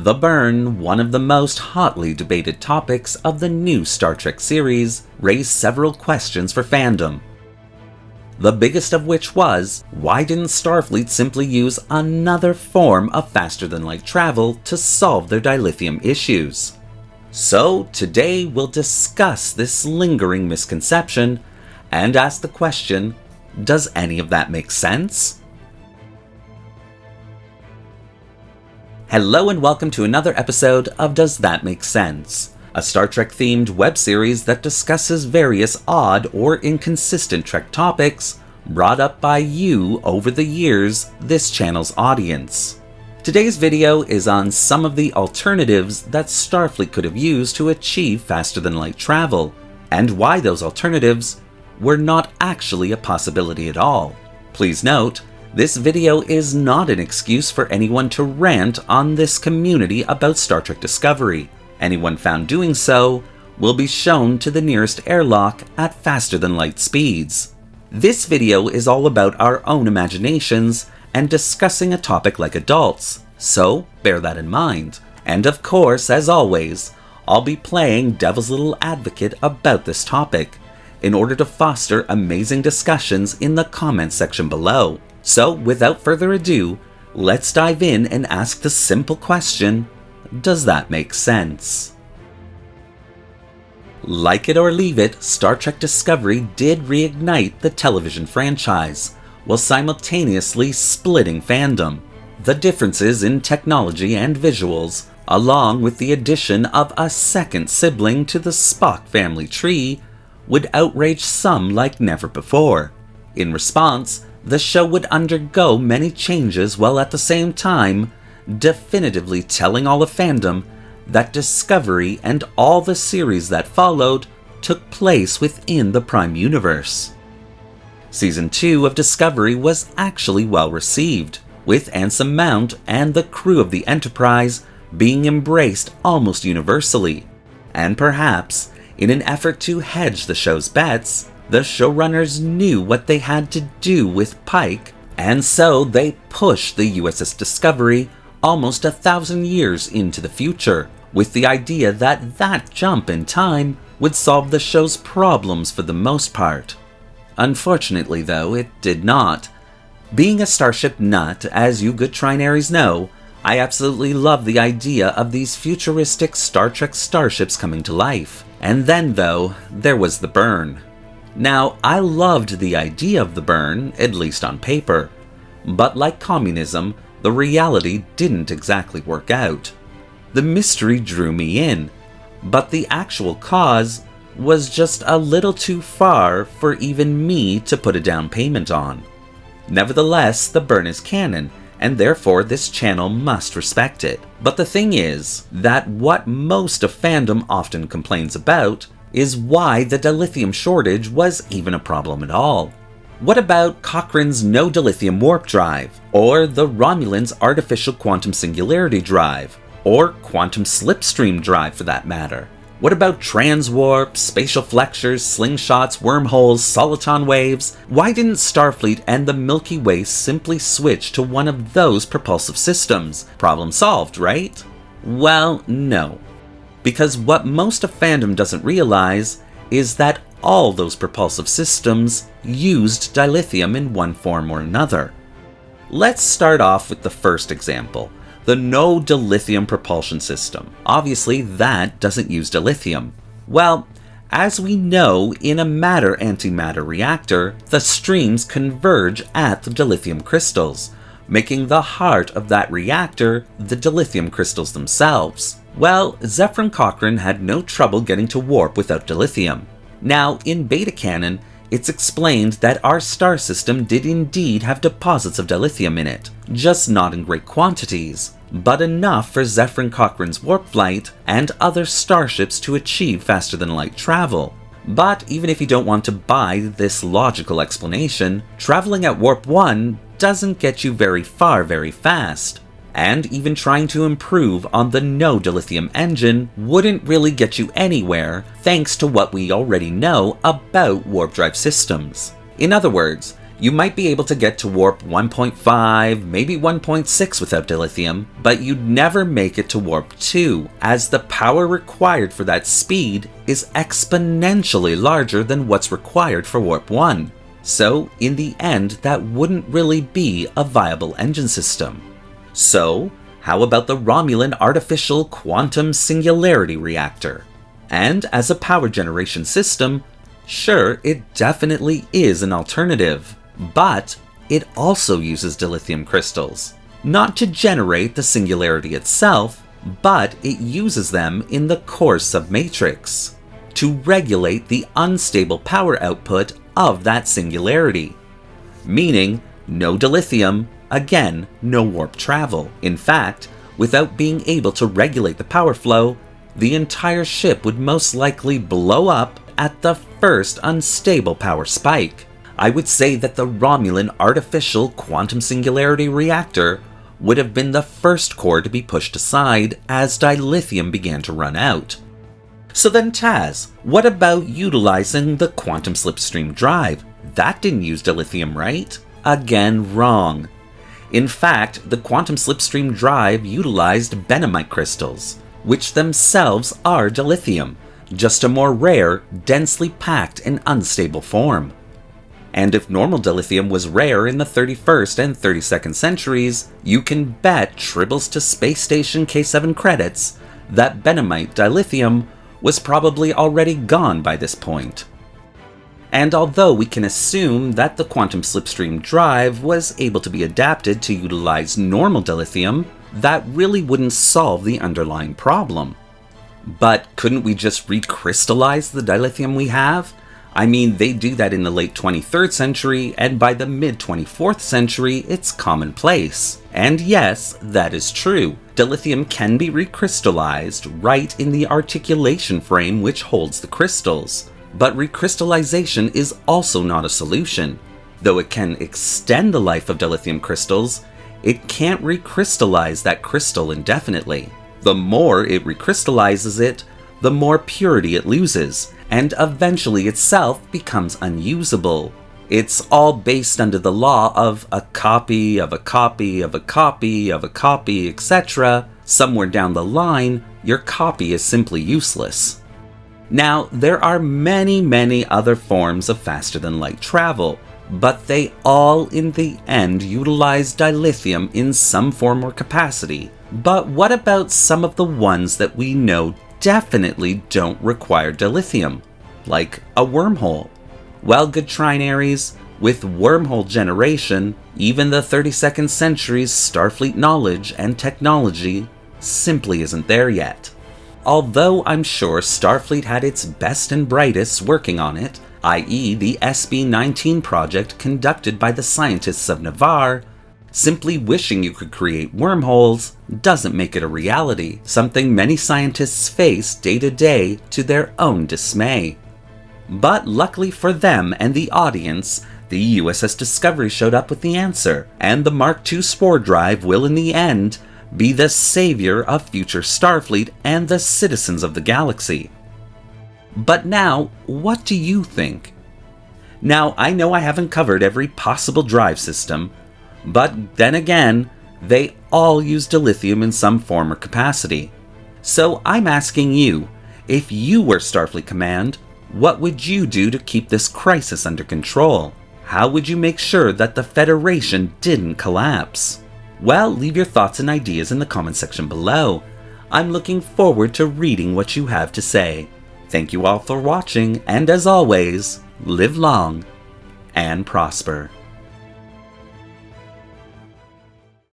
The burn, one of the most hotly debated topics of the new Star Trek series, raised several questions for fandom. The biggest of which was, why didn't Starfleet simply use another form of faster-than-light travel to solve their dilithium issues? So today we'll discuss this lingering misconception and ask the question, does any of that make sense? Hello and welcome to another episode of Does That Make Sense? A Star Trek themed web series that discusses various odd or inconsistent Trek topics brought up by you over the years, this channel's audience. Today's video is on some of the alternatives that Starfleet could have used to achieve faster than light travel, and why those alternatives were not actually a possibility at all. Please note, this video is not an excuse for anyone to rant on this community about Star Trek Discovery. Anyone found doing so will be shown to the nearest airlock at faster than light speeds. This video is all about our own imaginations and discussing a topic like adults, so bear that in mind. And of course, as always, I'll be playing devil's little advocate about this topic in order to foster amazing discussions in the comments section below. So without further ado, let's dive in and ask the simple question, does that make sense? Like it or leave it, Star Trek Discovery did reignite the television franchise, while simultaneously splitting fandom. The differences in technology and visuals, along with the addition of a second sibling to the Spock family tree, would outrage some like never before. In response, the show would undergo many changes while at the same time definitively telling all of fandom that Discovery and all the series that followed took place within the Prime Universe. Season 2 of Discovery was actually well received, with Anson Mount and the crew of the Enterprise being embraced almost universally, and perhaps, in an effort to hedge the show's bets, the showrunners knew what they had to do with Pike, and so they pushed the USS Discovery almost 1,000 years into the future, with the idea that that jump in time would solve the show's problems for the most part. Unfortunately though, it did not. Being a Starship nut, as you good Trinaries know, I absolutely love the idea of these futuristic Star Trek starships coming to life. And then though, there was the burn. Now, I loved the idea of the burn, at least on paper, but like communism, the reality didn't exactly work out. The mystery drew me in, but the actual cause was just a little too far for even me to put a down payment on. Nevertheless, the burn is canon, and therefore this channel must respect it. But the thing is that what most of fandom often complains about is why the dilithium shortage was even a problem at all. What about Cochrane's No Dilithium warp drive, or the Romulans' artificial quantum singularity drive, or quantum slipstream drive for that matter? What about transwarp, spatial flexures, slingshots, wormholes, soliton waves? Why didn't Starfleet and the Milky Way simply switch to one of those propulsive systems? Problem solved, right? Well, no. Because what most of fandom doesn't realize is that all those propulsive systems used dilithium in one form or another. Let's start off with the first example, the No Dilithium propulsion system. Obviously, that doesn't use dilithium. Well, as we know, in a matter-antimatter reactor, the streams converge at the dilithium crystals, making the heart of that reactor the dilithium crystals themselves. Well, Zefram Cochrane had no trouble getting to warp without dilithium. Now, in beta canon, it's explained that our star system did indeed have deposits of dilithium in it, just not in great quantities, but enough for Zefram Cochrane's warp flight and other starships to achieve faster than light travel. But even if you don't want to buy this logical explanation, traveling at warp 1 doesn't get you very far very fast. And even trying to improve on the No Dilithium engine wouldn't really get you anywhere thanks to what we already know about warp drive systems. In other words, You might be able to get to warp 1.5, maybe 1.6 without dilithium, but you'd never make it to warp 2, as the power required for that speed is exponentially larger than what's required for warp 1. So, in the end, that wouldn't really be a viable engine system. So, how about the Romulan Artificial Quantum Singularity Reactor? And as a power generation system, sure, it definitely is an alternative, but it also uses dilithium crystals. Not to generate the singularity itself, but it uses them in the core submatrix to regulate the unstable power output of that singularity. Meaning, no dilithium, again, no warp travel. In fact, without being able to regulate the power flow, the entire ship would most likely blow up at the first unstable power spike. I would say that the Romulan Artificial Quantum Singularity Reactor would have been the first core to be pushed aside as dilithium began to run out. So then Taz, what about utilizing the quantum slipstream drive? That didn't use dilithium, right? Again, wrong. In fact, the quantum slipstream drive utilized benamite crystals, which themselves are dilithium, just a more rare, densely packed and unstable form. And if normal dilithium was rare in the 31st and 32nd centuries, you can bet tribbles to Space Station K7 credits that benamite dilithium was probably already gone by this point. And although we can assume that the quantum slipstream drive was able to be adapted to utilize normal dilithium, that really wouldn't solve the underlying problem. But couldn't we just recrystallize the dilithium we have? I mean, they do that in the late 23rd century, and by the mid-24th century, it's commonplace. And yes, that is true. Dilithium can be recrystallized right in the articulation frame which holds the crystals. But recrystallization is also not a solution. Though it can extend the life of dilithium crystals, it can't recrystallize that crystal indefinitely. The more it recrystallizes it, the more purity it loses, and eventually itself becomes unusable. It's all based under the law of a copy of a copy of a copy of a copy, etc. Somewhere down the line, your copy is simply useless. Now, there are many other forms of faster-than-light travel, but they all in the end utilize dilithium in some form or capacity. But what about some of the ones that we know definitely don't require dilithium, like a wormhole? Well, good trinaries, with wormhole generation, even the 32nd century's Starfleet knowledge and technology simply isn't there yet. Although I'm sure Starfleet had its best and brightest working on it, i.e. the SB-19 project conducted by the scientists of Navarre, simply wishing you could create wormholes doesn't make it a reality, something many scientists face day to day to their own dismay. But luckily for them and the audience, the USS Discovery showed up with the answer, and the Mark II spore drive will in the end be the savior of future Starfleet and the citizens of the galaxy. But now, what do you think? Now, I know I haven't covered every possible drive system, but then again, they all use dilithium in some form or capacity. So I'm asking you, if you were Starfleet Command, what would you do to keep this crisis under control? How would you make sure that the Federation didn't collapse? Well, leave your thoughts and ideas in the comment section below. I'm looking forward to reading what you have to say. Thank you all for watching, and as always, live long and prosper.